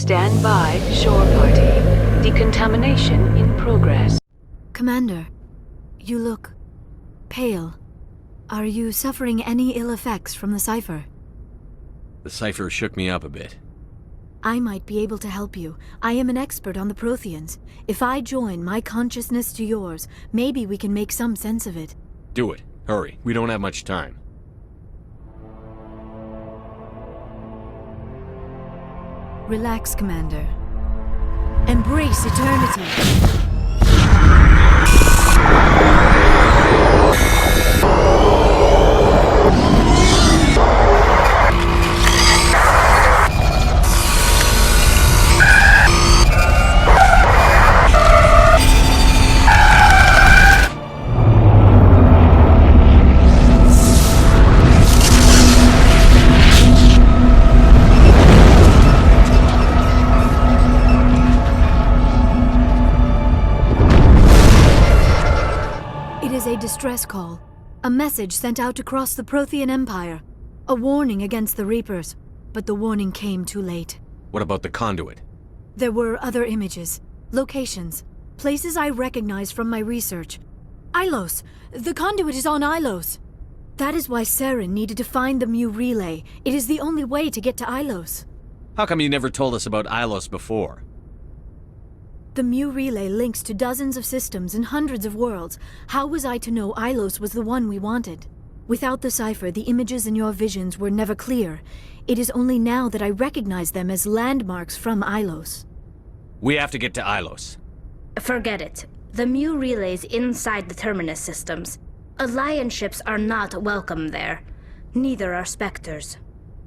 Stand by, shore party. Decontamination in progress. Commander, you look pale. Are you suffering any ill effects from the cipher? The cipher shook me up a bit. I might be able to help you. I am an expert on the Protheans. If I join my consciousness to yours, maybe we can make some sense of it. Do it. Hurry. We don't have much time. Relax, Commander. Embrace eternity. A distress call. A message sent out across the Prothean Empire. A warning against the Reapers. But the warning came too late. What about the conduit? There were other images, locations, places I recognized from my research. Ilos! The conduit is on Ilos! That is why Saren needed to find the Mu relay. It is the only way to get to Ilos. How come you never told us about Ilos before? The Mu relay links to dozens of systems and hundreds of worlds. How was I to know Ilos was the one we wanted? Without the cipher, the images in your visions were never clear. It is only now that I recognize them as landmarks from Ilos. We have to get to Ilos. Forget it. The Mu relay's inside the Terminus systems. Alliance ships are not welcome there. Neither are Spectres.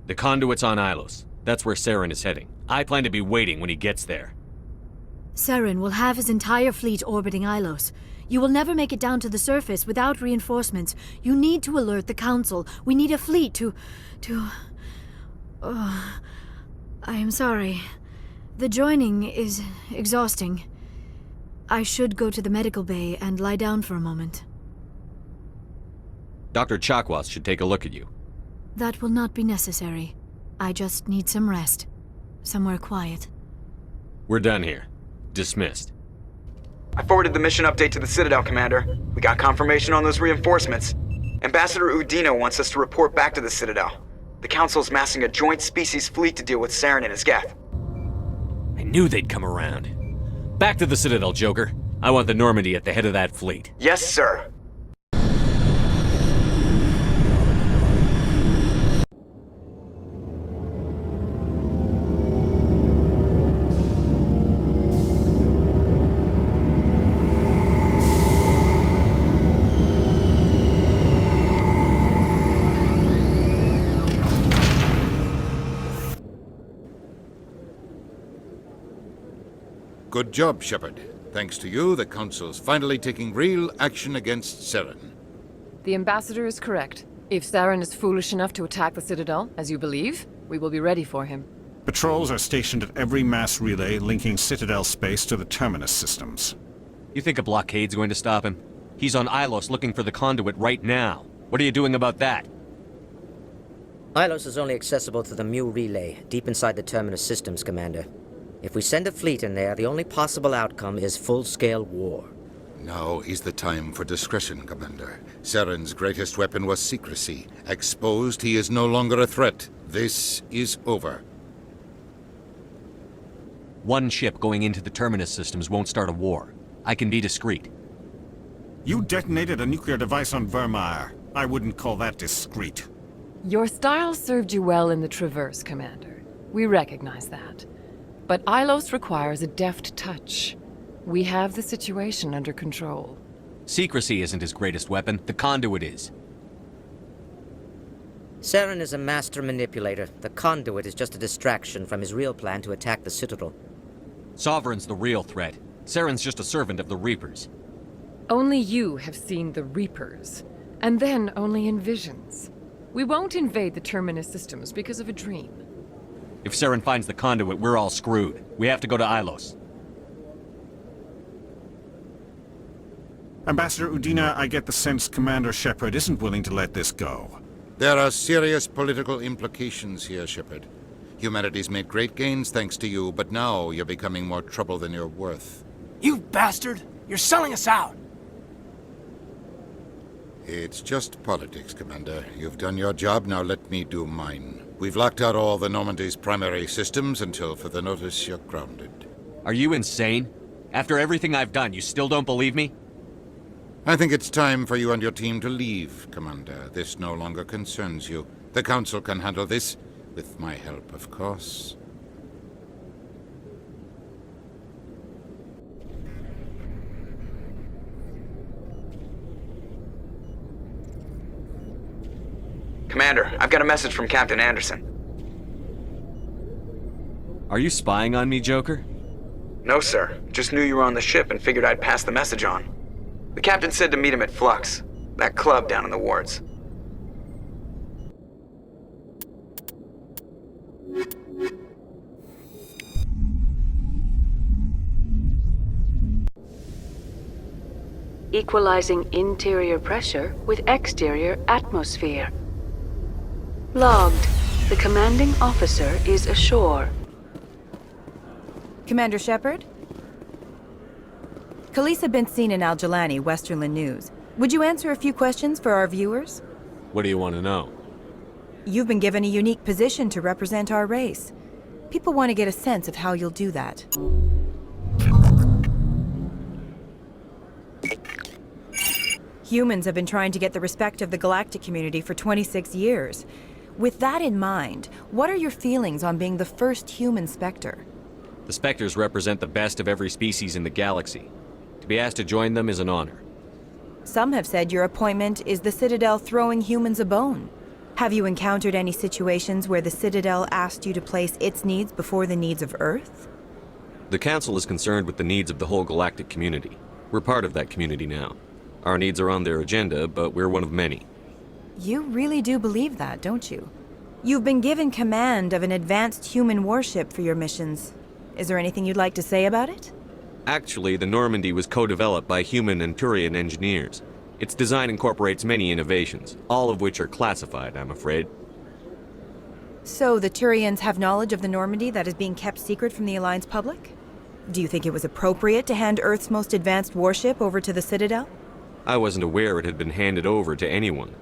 The conduit's on Ilos. That's where Saren is heading. I plan to be waiting when he gets there. Saren will have his entire fleet orbiting Ilos. You will never make it down to the surface without reinforcements. You need to alert the Council. We need a fleet to... Oh, I am sorry. The joining is exhausting. I should go to the medical bay and lie down for a moment. Dr. Chakwas should take a look at you. That will not be necessary. I just need some rest. Somewhere quiet. We're done here. Dismissed. I forwarded the mission update to the Citadel, Commander. We got confirmation on those reinforcements. Ambassador Udina wants us to report back to the Citadel. The Council's massing a joint species fleet to deal with Saren and his Geth. I knew they'd come around. Back to the Citadel, Joker. I want the Normandy at the head of that fleet. Yes, sir. Good job, Shepard. Thanks to you, the Council's finally taking real action against Saren. The Ambassador is correct. If Saren is foolish enough to attack the Citadel, as you believe, we will be ready for him. Patrols are stationed at every mass relay linking Citadel space to the Terminus systems. You think a blockade's going to stop him? He's on Ilos looking for the conduit right now. What are you doing about that? Ilos is only accessible to the Mu relay, deep inside the Terminus systems, Commander. If we send a fleet in there, the only possible outcome is full-scale war. Now is the time for discretion, Commander. Saren's greatest weapon was secrecy. Exposed, he is no longer a threat. This is over. One ship going into the Terminus systems won't start a war. I can be discreet. You detonated a nuclear device on Vermeer. I wouldn't call that discreet. Your style served you well in the Traverse, Commander. We recognize that. But Ilos requires a deft touch. We have the situation under control. Secrecy isn't his greatest weapon. The conduit is. Saren is a master manipulator. The conduit is just a distraction from his real plan to attack the Citadel. Sovereign's the real threat. Saren's just a servant of the Reapers. Only you have seen the Reapers. And then only in visions. We won't invade the Terminus systems because of a dream. If Saren finds the conduit, we're all screwed. We have to go to Ilos. Ambassador Udina, I get the sense Commander Shepard isn't willing to let this go. There are serious political implications here, Shepard. Humanity's made great gains thanks to you, but now you're becoming more trouble than you're worth. You bastard! You're selling us out! It's just politics, Commander. You've done your job, now let me do mine. We've locked out all the Normandy's primary systems until further notice you're grounded. Are you insane? After everything I've done, you still don't believe me? I think it's time for you and your team to leave, Commander. This no longer concerns you. The Council can handle this, with my help, of course. Commander, I've got a message from Captain Anderson. Are you spying on me, Joker? No, sir. Just knew you were on the ship and figured I'd pass the message on. The captain said to meet him at Flux, that club down in the wards. Equalizing interior pressure with exterior atmosphere. Logged. The commanding officer is ashore. Commander Shepard? Khaleesa been seen in Al-Jalani, Westerland News. Would you answer a few questions for our viewers? What do you want to know? You've been given a unique position to represent our race. People want to get a sense of how you'll do that. Humans have been trying to get the respect of the galactic community for 26 years. With that in mind, what are your feelings on being the first human Spectre? The Spectres represent the best of every species in the galaxy. To be asked to join them is an honor. Some have said your appointment is the Citadel throwing humans a bone. Have you encountered any situations where the Citadel asked you to place its needs before the needs of Earth? The Council is concerned with the needs of the whole galactic community. We're part of that community now. Our needs are on their agenda, but we're one of many. You really do believe that, don't you? You've been given command of an advanced human warship for your missions. Is there anything you'd like to say about it? Actually, the Normandy was co-developed by human and Turian engineers. Its design incorporates many innovations, all of which are classified, I'm afraid. So the Turians have knowledge of the Normandy that is being kept secret from the Alliance public? Do you think it was appropriate to hand Earth's most advanced warship over to the Citadel? I wasn't aware it had been handed over to anyone.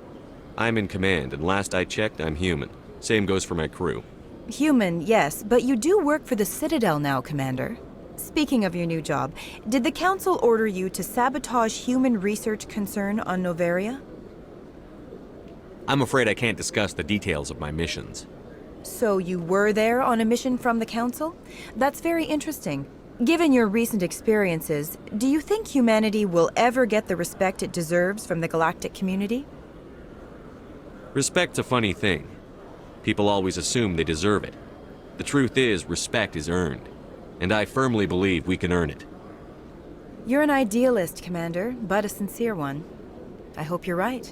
I'm in command, and last I checked, I'm human. Same goes for my crew. Human, yes, but you do work for the Citadel now, Commander. Speaking of your new job, did the Council order you to sabotage human research concern on Noveria? I'm afraid I can't discuss the details of my missions. So you were there on a mission from the Council? That's very interesting. Given your recent experiences, do you think humanity will ever get the respect it deserves from the galactic community? Respect's a funny thing. People always assume they deserve it. The truth is, respect is earned. And I firmly believe we can earn it. You're an idealist, Commander, but a sincere one. I hope you're right.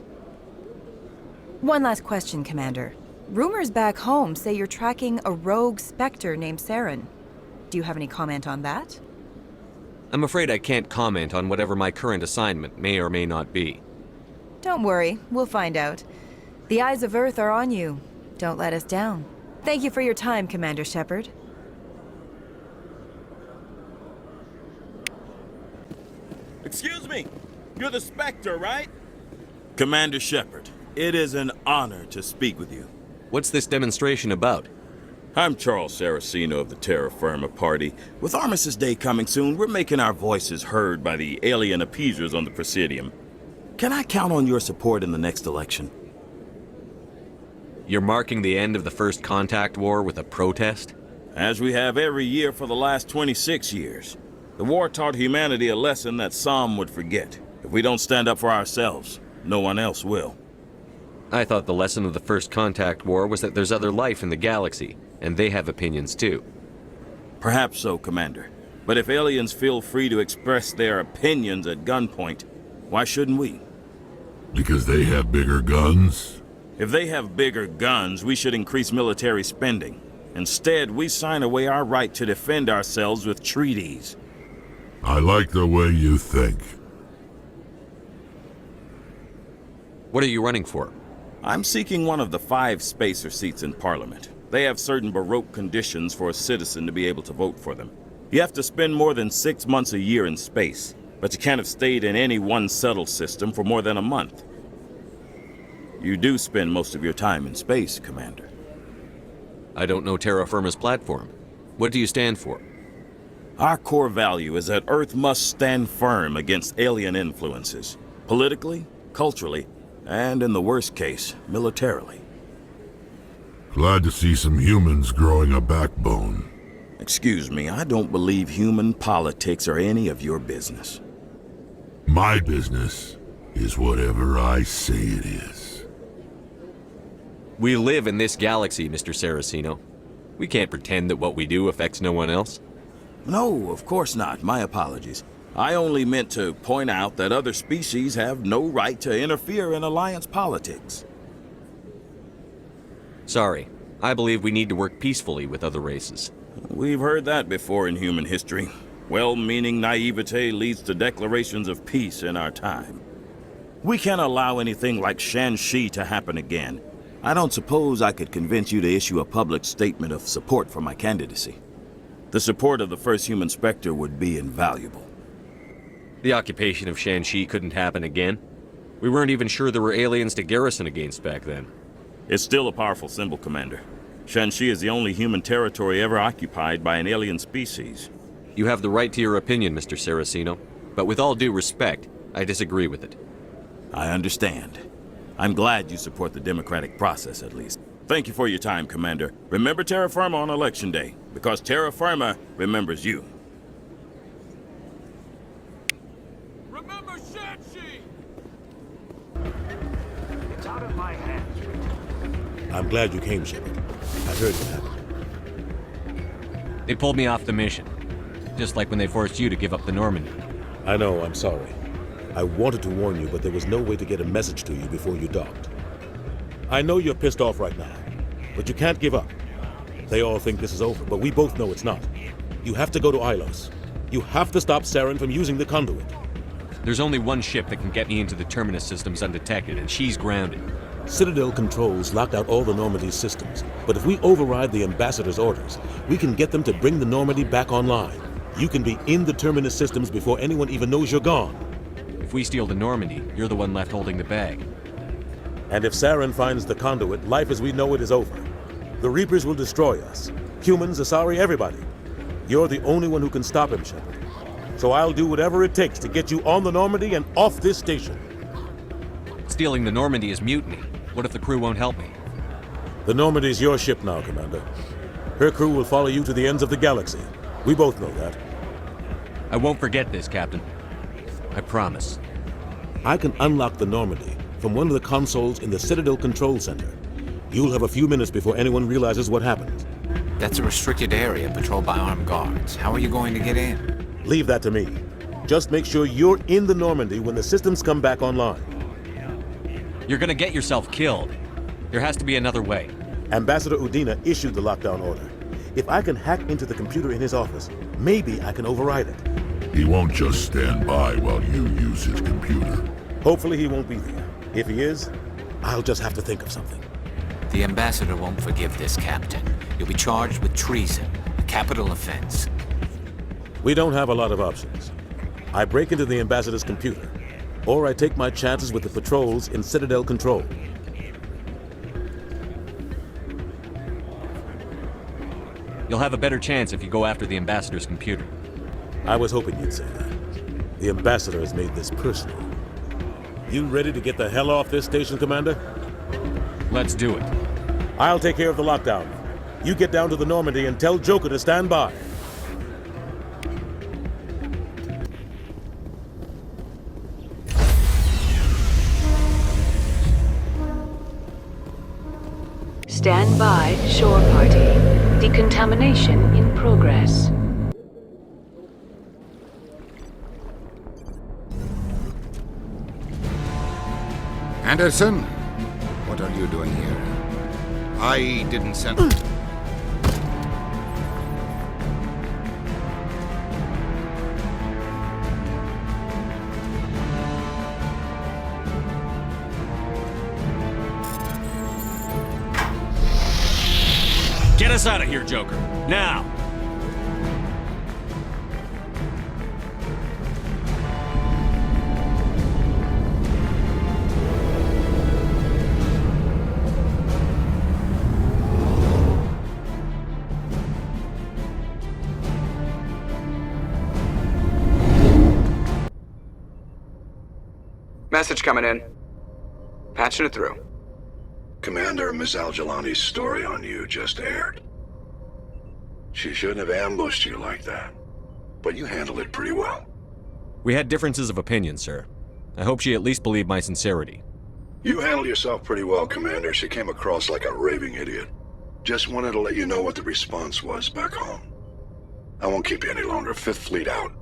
One last question, Commander. Rumors back home say you're tracking a rogue Spectre named Saren. Do you have any comment on that? I'm afraid I can't comment on whatever my current assignment may or may not be. Don't worry, we'll find out. The eyes of Earth are on you. Don't let us down. Thank you for your time, Commander Shepard. Excuse me, you're the Spectre, right? Commander Shepard, it is an honor to speak with you. What's this demonstration about? I'm Charles Saraceno of the Terra Firma Party. With Armistice Day coming soon, we're making our voices heard by the alien appeasers on the Prothean. Can I count on your support in the next election? You're marking the end of the First Contact War with a protest? As we have every year for the last 26 years. The war taught humanity a lesson that some would forget. If we don't stand up for ourselves, no one else will. I thought the lesson of the First Contact War was that there's other life in the galaxy, and they have opinions too. Perhaps so, Commander. But if aliens feel free to express their opinions at gunpoint, why shouldn't we? Because they have bigger guns? If they have bigger guns, we should increase military spending. Instead, we sign away our right to defend ourselves with treaties. I like the way you think. What are you running for? I'm seeking one of the 5 spacer seats in Parliament. They have certain Baroque conditions for a citizen to be able to vote for them. You have to spend more than 6 months a year in space, but you can't have stayed in any one settled system for more than a month. You do spend most of your time in space, Commander. I don't know terra firma's platform. What do you stand for? Our core value is that Earth must stand firm against alien influences, politically, culturally, and in the worst case, militarily. Glad to see some humans growing a backbone. Excuse me, I don't believe human politics are any of your business. My business is whatever I say it is. We live in this galaxy, Mr. Saraceno. We can't pretend that what we do affects no one else. No, of course not. My apologies. I only meant to point out that other species have no right to interfere in alliance politics. Sorry. I believe we need to work peacefully with other races. We've heard that before in human history. Well-meaning naivete leads to declarations of peace in our time. We can't allow anything like Shanxi to happen again. I don't suppose I could convince you to issue a public statement of support for my candidacy. The support of the first human Spectre would be invaluable. The occupation of Shanxi couldn't happen again. We weren't even sure there were aliens to garrison against back then. It's still a powerful symbol, Commander. Shanxi is the only human territory ever occupied by an alien species. You have the right to your opinion, Mr. Saraceno, but with all due respect, I disagree with it. I understand. I'm glad you support the democratic process, at least. Thank you for your time, Commander. Remember terra firma on Election Day, because terra firma remembers you. Remember Shanxi! It's out of my hands. I'm glad you came, Shepard. I heard what happened. They pulled me off the mission, just like when they forced you to give up the Normandy. I know, I'm sorry. I wanted to warn you, but there was no way to get a message to you before you docked. I know you're pissed off right now, but you can't give up. They all think this is over, but we both know it's not. You have to go to Ilos. You have to stop Saren from using the conduit. There's only one ship that can get me into the Terminus systems undetected, and she's grounded. Citadel controls locked out all the Normandy's systems, but if we override the Ambassador's orders, we can get them to bring the Normandy back online. You can be in the Terminus systems before anyone even knows you're gone. If we steal the Normandy, you're the one left holding the bag. And if Saren finds the conduit, life as we know it is over. The Reapers will destroy us. Humans, Asari, everybody. You're the only one who can stop him, Shepard. So I'll do whatever it takes to get you on the Normandy and off this station. Stealing the Normandy is mutiny. What if the crew won't help me? The Normandy's your ship now, Commander. Her crew will follow you to the ends of the galaxy. We both know that. I won't forget this, Captain. I promise. I can unlock the Normandy from one of the consoles in the Citadel Control Center. You'll have a few minutes before anyone realizes what happened. That's a restricted area patrolled by armed guards. How are you going to get in? Leave that to me. Just make sure you're in the Normandy when the systems come back online. You're gonna get yourself killed. There has to be another way. Ambassador Udina issued the lockdown order. If I can hack into the computer in his office, maybe I can override it. He won't just stand by while you use his computer. Hopefully he won't be there. If he is, I'll just have to think of something. The Ambassador won't forgive this, Captain. You'll be charged with treason, a capital offense. We don't have a lot of options. I break into the Ambassador's computer, or I take my chances with the patrols in Citadel Control. You'll have a better chance if you go after the Ambassador's computer. I was hoping you'd say that. The Ambassador has made this personal. You ready to get the hell off this station, Commander? Let's do it. I'll take care of the lockdown. You get down to the Normandy and tell Joker to stand by. Stand by, shore party. Decontamination in progress. Anderson? What are you doing here? I didn't send... Get us out of here, Joker. Now! Message coming in. Patching it through. Commander, Miss Al-Jalani's story on you just aired. She shouldn't have ambushed you like that, but you handled it pretty well. We had differences of opinion, sir. I hope she at least believed my sincerity. You handled yourself pretty well, Commander. She came across like a raving idiot. Just wanted to let you know what the response was back home. I won't keep you any longer. Fifth Fleet out.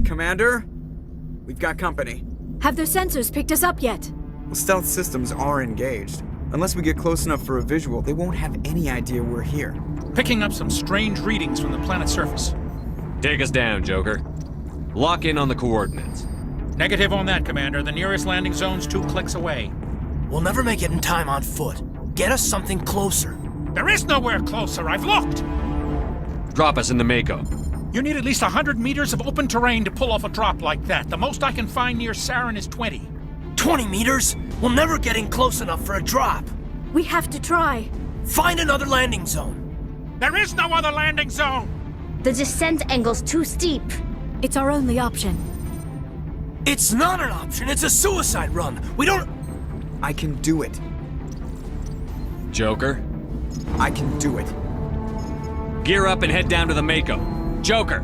Commander? We've got company. Have their sensors picked us up yet? Well, stealth systems are engaged. Unless we get close enough for a visual, they won't have any idea we're here. Picking up some strange readings from the planet's surface. Take us down, Joker. Lock in on the coordinates. Negative on that, Commander. The nearest landing zone's 2 clicks away. We'll never make it in time on foot. Get us something closer. There is nowhere closer. I've looked. Drop us in the Mako. You need at least 100 meters of open terrain to pull off a drop like that. The most I can find near Saren is 20. 20 meters? We'll never get in close enough for a drop. We have to try. Find another landing zone. There is no other landing zone! The descent angle's too steep. It's our only option. It's not an option. It's a suicide run. We don't... I can do it. Joker? I can do it. Gear up and head down to the Mako. Joker,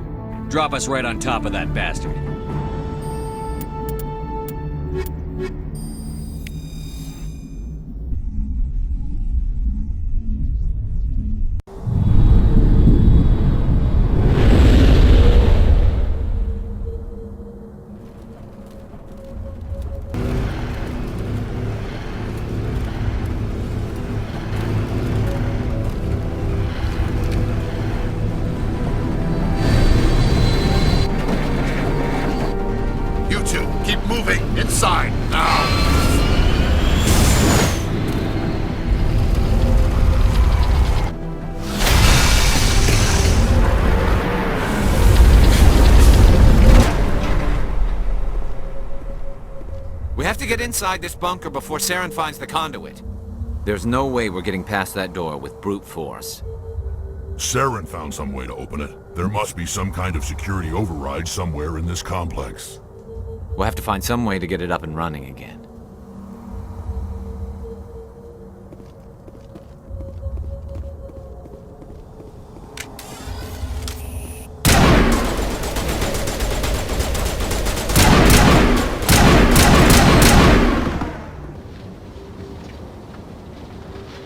drop us right on top of that bastard. Inside, now! We have to get inside this bunker before Saren finds the conduit. There's no way we're getting past that door with brute force. Saren found some way to open it. There must be some kind of security override somewhere in this complex. We'll have to find some way to get it up and running again.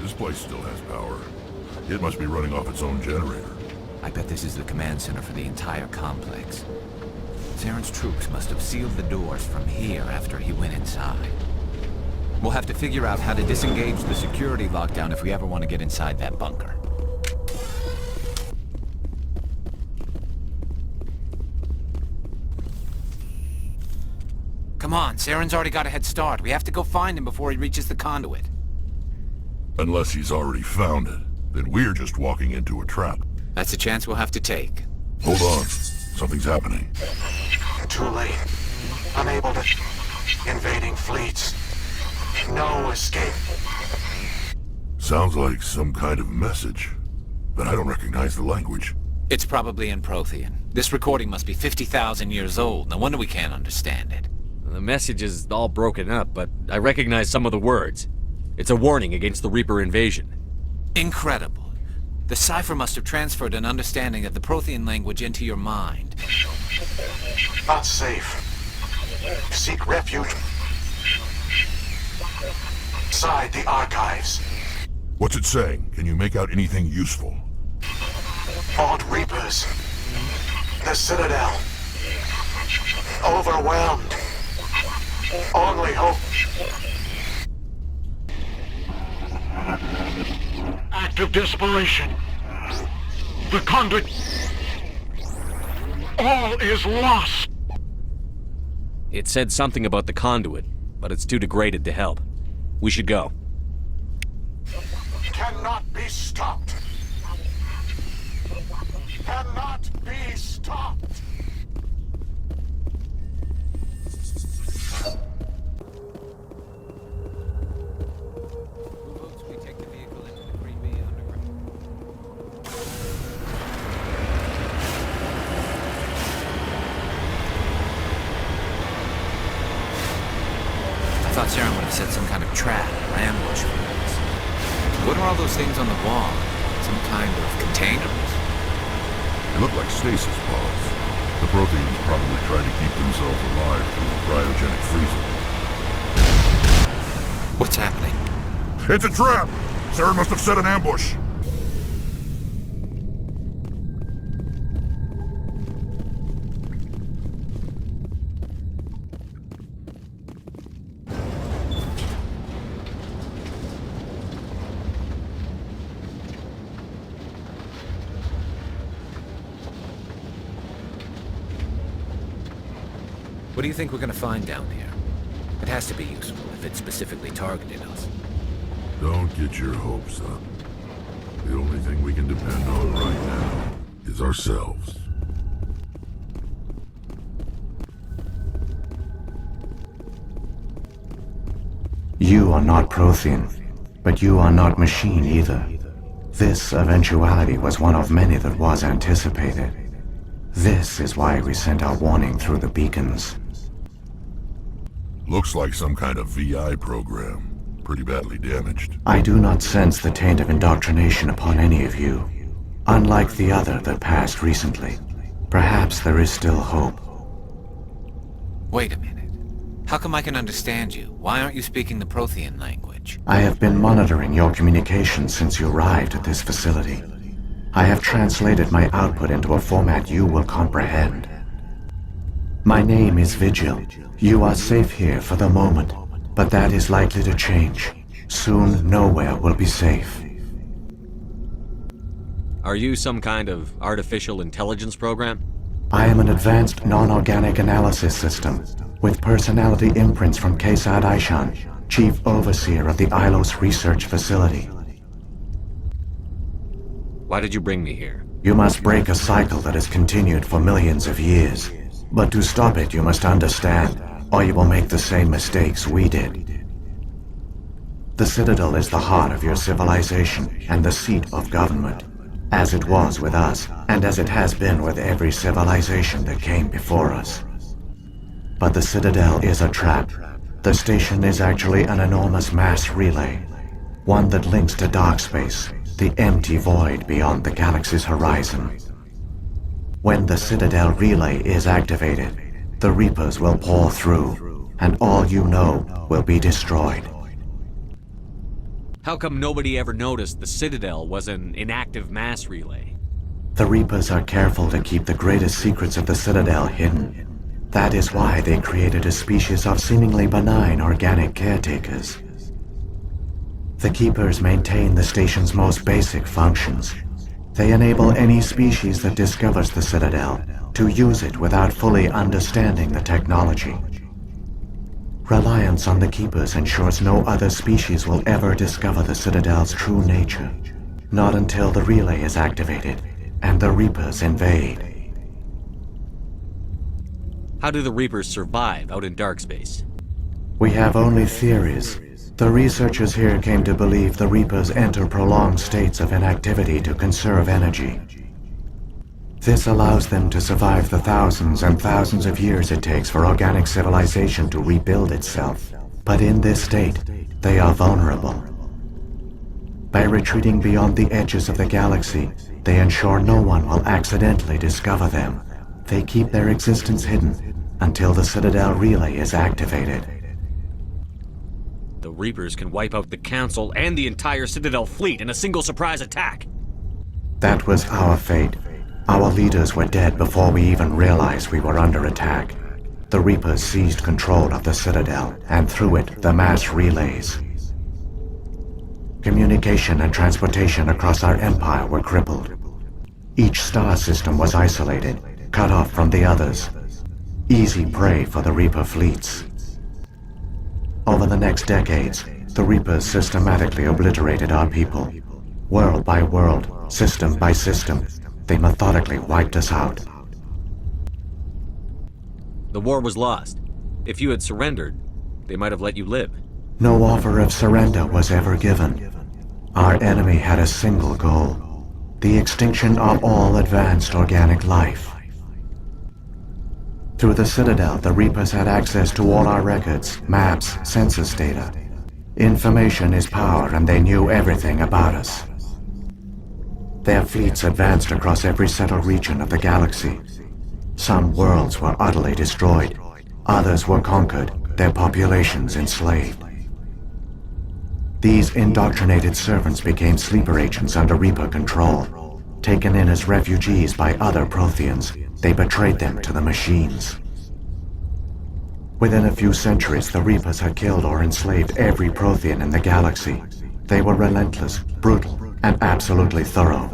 This place still has power. It must be running off its own generator. I bet this is the command center for the entire complex. Saren's troops must have sealed the doors from here after he went inside. We'll have to figure out how to disengage the security lockdown if we ever want to get inside that bunker. Come on, Saren's already got a head start. We have to go find him before he reaches the conduit. Unless he's already found it, then we're just walking into a trap. That's a chance we'll have to take. Hold on. Something's happening. Too late. Unable to... Invading fleets. No escape. Sounds like some kind of message, but I don't recognize the language. It's probably in Prothean. This recording must be 50,000 years old. No wonder we can't understand it. The message is all broken up, but I recognize some of the words. It's a warning against the Reaper invasion. Incredible. The cipher must have transferred an understanding of the Prothean language into your mind. Not safe. Seek refuge. Inside the archives. What's it saying? Can you make out anything useful? Fought Reapers. The Citadel. Overwhelmed. Only hope. Act of desperation. The conduit. All is lost. It said something about the conduit, but it's too degraded to help. We should go. Cannot be stopped. Cannot be stopped. I thought Saren would have set some kind of trap or ambush for us. What are all those things on the wall? Some kind of containers? They look like stasis pods. The Protheans probably try to keep themselves alive through cryogenic freezing. What's happening? It's a trap! Saren must have set an ambush! What do you think we're gonna find down here? It has to be useful if it specifically targeted us. Don't get your hopes up. The only thing we can depend on right now is ourselves. You are not Prothean, but you are not machine either. This eventuality was one of many that was anticipated. This is why we sent our warning through the beacons. Looks like some kind of VI program. Pretty badly damaged. I do not sense the taint of indoctrination upon any of you. Unlike the other that passed recently. Perhaps there is still hope. Wait a minute. How come I can understand you? Why aren't you speaking the Prothean language? I have been monitoring your communications since you arrived at this facility. I have translated my output into a format you will comprehend. My name is Vigil. You are safe here for the moment, but that is likely to change. Soon, nowhere will be safe. Are you some kind of artificial intelligence program? I am an advanced non-organic analysis system, with personality imprints from Kesad Aishan, Chief Overseer of the Ilos Research Facility. Why did you bring me here? You must break a cycle that has continued for millions of years. But to stop it, you must understand, or you will make the same mistakes we did. The Citadel is the heart of your civilization and the seat of government, as it was with us, and as it has been with every civilization that came before us. But the Citadel is a trap. The station is actually an enormous mass relay, one that links to dark space, the empty void beyond the galaxy's horizon. When the Citadel relay is activated, the Reapers will pour through, and all you know will be destroyed. How come nobody ever noticed the Citadel was an inactive mass relay? The Reapers are careful to keep the greatest secrets of the Citadel hidden. That is why they created a species of seemingly benign organic caretakers. The Keepers maintain the station's most basic functions. They enable any species that discovers the Citadel to use it without fully understanding the technology. Reliance on the Keepers ensures no other species will ever discover the Citadel's true nature. Not until the relay is activated and the Reapers invade. How do the Reapers survive out in dark space? We have only theories. The researchers here came to believe the Reapers enter prolonged states of inactivity to conserve energy. This allows them to survive the thousands and thousands of years it takes for organic civilization to rebuild itself. But in this state, they are vulnerable. By retreating beyond the edges of the galaxy, they ensure no one will accidentally discover them. They keep their existence hidden until the Citadel relay is activated. The Reapers can wipe out the Council and the entire Citadel fleet in a single surprise attack. That was our fate. Our leaders were dead before we even realized we were under attack. The Reapers seized control of the Citadel, and through it, the mass relays. Communication and transportation across our empire were crippled. Each star system was isolated, cut off from the others. Easy prey for the Reaper fleets. Over the next decades, the Reapers systematically obliterated our people. World by world, system by system, they methodically wiped us out. The war was lost. If you had surrendered, they might have let you live. No offer of surrender was ever given. Our enemy had a single goal: the extinction of all advanced organic life. Through the Citadel, the Reapers had access to all our records, maps, census data. Information is power, and they knew everything about us. Their fleets advanced across every settled region of the galaxy. Some worlds were utterly destroyed. Others were conquered, their populations enslaved. These indoctrinated servants became sleeper agents under Reaper control. Taken in as refugees by other Protheans, they betrayed them to the machines. Within a few centuries, the Reapers had killed or enslaved every Prothean in the galaxy. They were relentless, brutal, and absolutely thorough.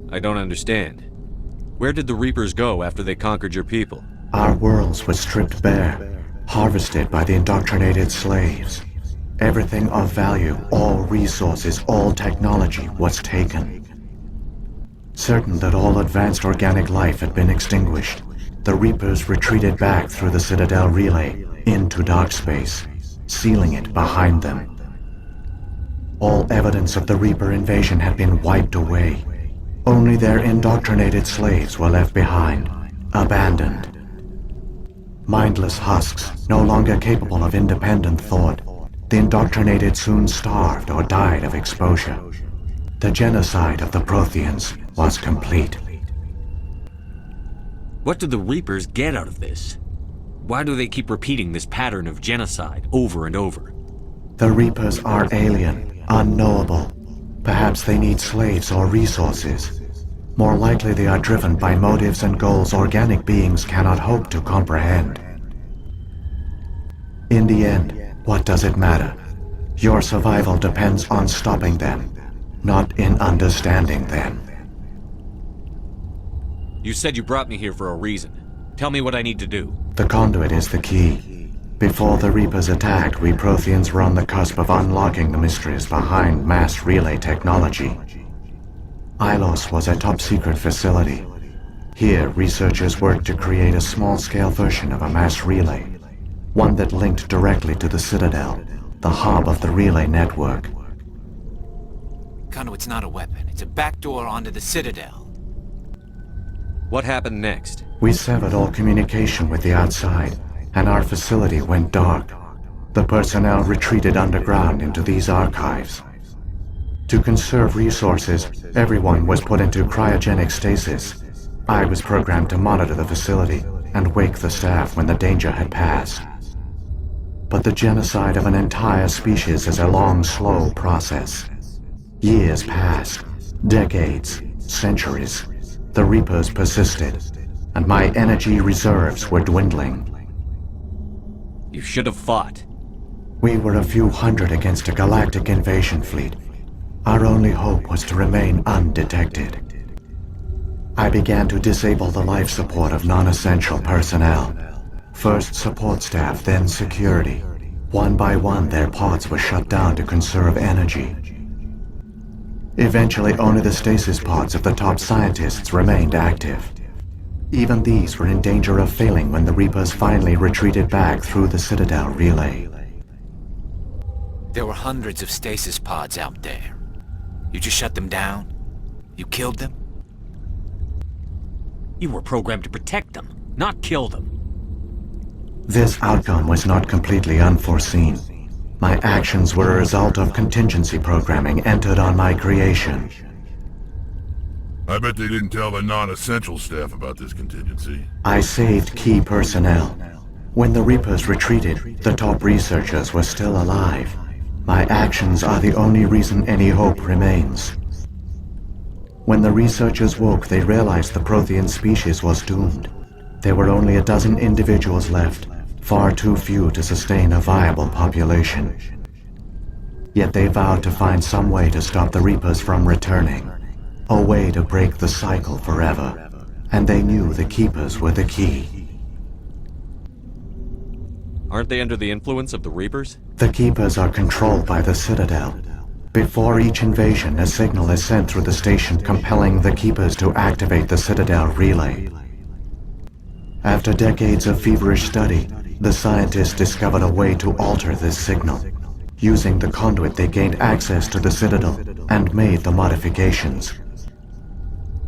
I don't understand. Where did the Reapers go after they conquered your people? Our worlds were stripped bare, harvested by the indoctrinated slaves. Everything of value, all resources, all technology was taken. Certain that all advanced organic life had been extinguished, the Reapers retreated back through the Citadel relay into dark space, sealing it behind them. All evidence of the Reaper invasion had been wiped away. Only their indoctrinated slaves were left behind, abandoned. Mindless husks, no longer capable of independent thought, the indoctrinated soon starved or died of exposure. The genocide of the Protheans was complete. What do the Reapers get out of this? Why do they keep repeating this pattern of genocide over and over? The Reapers are alien, unknowable. Perhaps they need slaves or resources. More likely they are driven by motives and goals organic beings cannot hope to comprehend. In the end, what does it matter? Your survival depends on stopping them, not in understanding them. You said you brought me here for a reason. Tell me what I need to do. The conduit is the key. Before the Reapers attacked, we Protheans were on the cusp of unlocking the mysteries behind mass relay technology. Ilos was a top-secret facility. Here, researchers worked to create a small-scale version of a mass relay, one that linked directly to the Citadel, the hub of the relay network. Conduit's not a weapon. It's a backdoor onto the Citadel. What happened next? We severed all communication with the outside, and our facility went dark. The personnel retreated underground into these archives. To conserve resources, everyone was put into cryogenic stasis. I was programmed to monitor the facility and wake the staff when the danger had passed. But the genocide of an entire species is a long, slow process. Years passed, decades, centuries. The Reapers persisted, and my energy reserves were dwindling. You should have fought. We were a few hundred against a galactic invasion fleet. Our only hope was to remain undetected. I began to disable the life support of non-essential personnel. First support staff, then security. One by one, their pods were shut down to conserve energy. Eventually, only the stasis pods of the top scientists remained active. Even these were in danger of failing when the Reapers finally retreated back through the Citadel relay. There were hundreds of stasis pods out there. You just shut them down? You killed them? You were programmed to protect them, not kill them. This outcome was not completely unforeseen. My actions were a result of contingency programming entered on my creation. I bet they didn't tell the non-essential staff about this contingency. I saved key personnel. When the Reapers retreated, the top researchers were still alive. My actions are the only reason any hope remains. When the researchers woke, they realized the Prothean species was doomed. There were only a dozen individuals left, far too few to sustain a viable population. Yet they vowed to find some way to stop the Reapers from returning. A way to break the cycle forever. And they knew the Keepers were the key. Aren't they under the influence of the Reapers? The Keepers are controlled by the Citadel. Before each invasion, a signal is sent through the station compelling the Keepers to activate the Citadel relay. After decades of feverish study, the scientists discovered a way to alter this signal. Using the conduit, they gained access to the Citadel and made the modifications.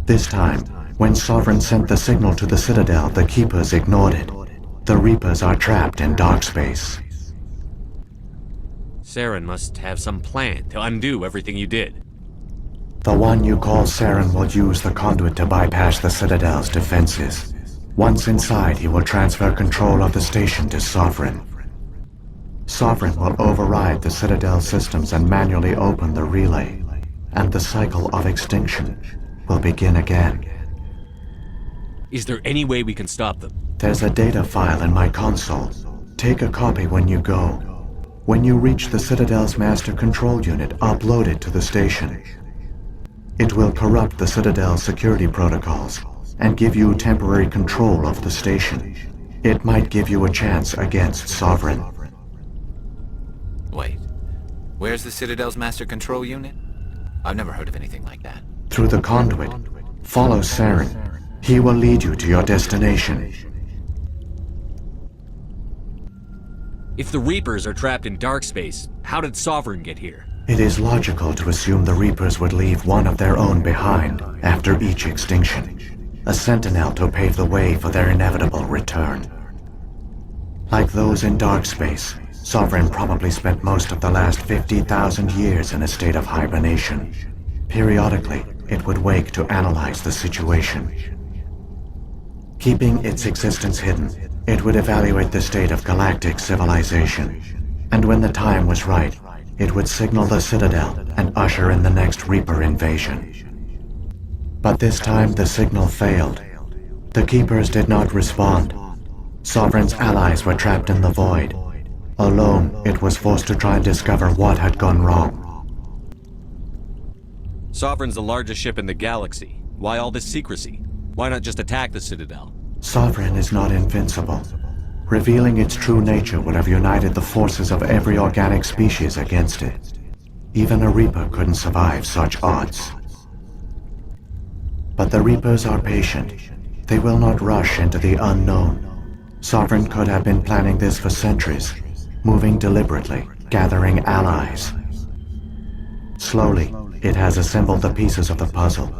This time, when Sovereign sent the signal to the Citadel, the Keepers ignored it. The Reapers are trapped in dark space. Saren must have some plan to undo everything you did. The one you call Saren will use the conduit to bypass the Citadel's defenses. Once inside, he will transfer control of the station to Sovereign. Sovereign will override the Citadel systems and manually open the relay, and the cycle of extinction will begin again. Is there any way we can stop them? There's a data file in my console. Take a copy when you go. When you reach the Citadel's master control unit, upload it to the station. It will corrupt the Citadel's security protocols and give you temporary control of the station. It might give you a chance against Sovereign. Wait. Where's the Citadel's master control unit? I've never heard of anything like that. Through the conduit, follow Saren. He will lead you to your destination. If the Reapers are trapped in dark space, how did Sovereign get here? It is logical to assume the Reapers would leave one of their own behind after each extinction. A sentinel to pave the way for their inevitable return. Like those in dark space, Sovereign probably spent most of the last 50,000 years in a state of hibernation. Periodically, it would wake to analyze the situation. Keeping its existence hidden, it would evaluate the state of galactic civilization. And when the time was right, it would signal the Citadel and usher in the next Reaper invasion. But this time the signal failed. The Keepers did not respond. Sovereign's allies were trapped in the void. Alone, it was forced to try and discover what had gone wrong. Sovereign's the largest ship in the galaxy. Why all this secrecy? Why not just attack the Citadel? Sovereign is not invincible. Revealing its true nature would have united the forces of every organic species against it. Even a Reaper couldn't survive such odds. But the Reapers are patient. They will not rush into the unknown. Sovereign could have been planning this for centuries, moving deliberately, gathering allies. Slowly, it has assembled the pieces of the puzzle,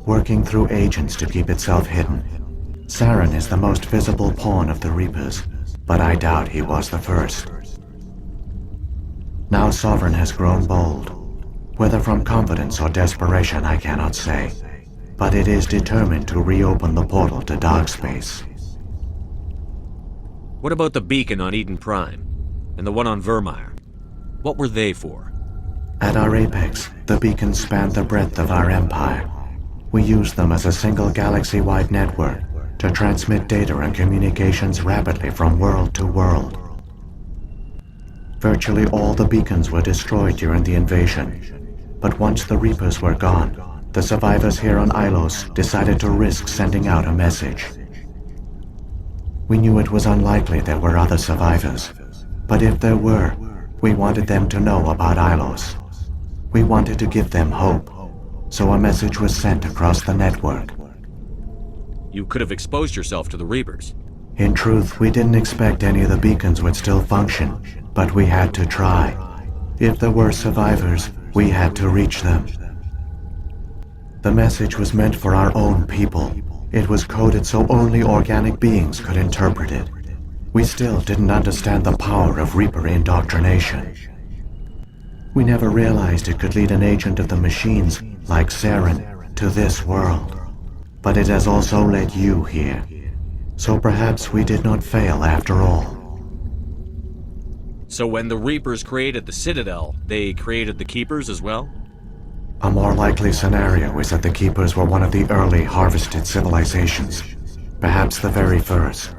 working through agents to keep itself hidden. Saren is the most visible pawn of the Reapers, but I doubt he was the first. Now Sovereign has grown bold. Whether from confidence or desperation, I cannot say. But it is determined to reopen the portal to dark space. What about the beacon on Eden Prime? And the one on Vermeer? What were they for? At our apex, the beacons spanned the breadth of our empire. We used them as a single galaxy-wide network to transmit data and communications rapidly from world to world. Virtually all the beacons were destroyed during the invasion, but once the Reapers were gone, the survivors here on Ilos decided to risk sending out a message. We knew it was unlikely there were other survivors, but if there were, we wanted them to know about Ilos. We wanted to give them hope, so a message was sent across the network. You could have exposed yourself to the Reapers. In truth, we didn't expect any of the beacons would still function, but we had to try. If there were survivors, we had to reach them. The message was meant for our own people. It was coded so only organic beings could interpret it. We still didn't understand the power of Reaper indoctrination. We never realized it could lead an agent of the machines, like Saren, to this world. But it has also led you here. So perhaps we did not fail after all. So when the Reapers created the Citadel, they created the Keepers as well? A more likely scenario is that the Keepers were one of the early harvested civilizations. Perhaps the very first.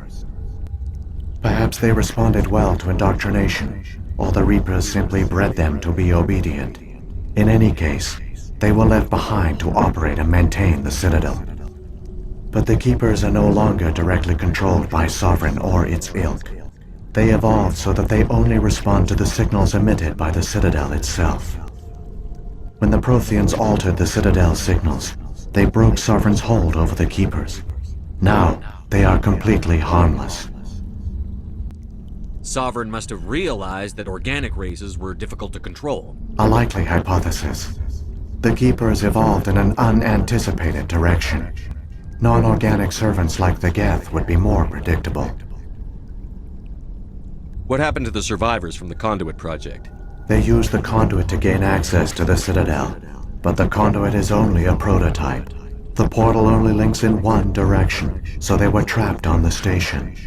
Perhaps they responded well to indoctrination, or the Reapers simply bred them to be obedient. In any case, they were left behind to operate and maintain the Citadel. But the Keepers are no longer directly controlled by Sovereign or its ilk. They evolved so that they only respond to the signals emitted by the Citadel itself. When the Protheans altered the Citadel's signals, they broke Sovereign's hold over the Keepers. Now, they are completely harmless. Sovereign must have realized that organic races were difficult to control. A likely hypothesis. The Keepers evolved in an unanticipated direction. Non-organic servants like the Geth would be more predictable. What happened to the survivors from the Conduit project? They used the Conduit to gain access to the Citadel, but the Conduit is only a prototype. The portal only links in one direction, so they were trapped on the station.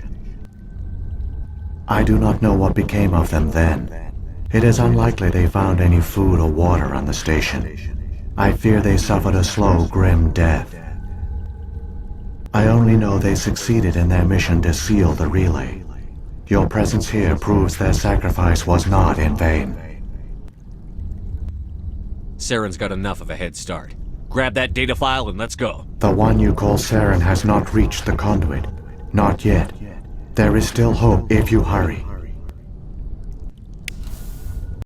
I do not know what became of them then. It is unlikely they found any food or water on the station. I fear they suffered a slow, grim death. I only know they succeeded in their mission to seal the relay. Your presence here proves their sacrifice was not in vain. Saren's got enough of a head start. Grab that data file and let's go. The one you call Saren has not reached the Conduit. Not yet. There is still hope if you hurry.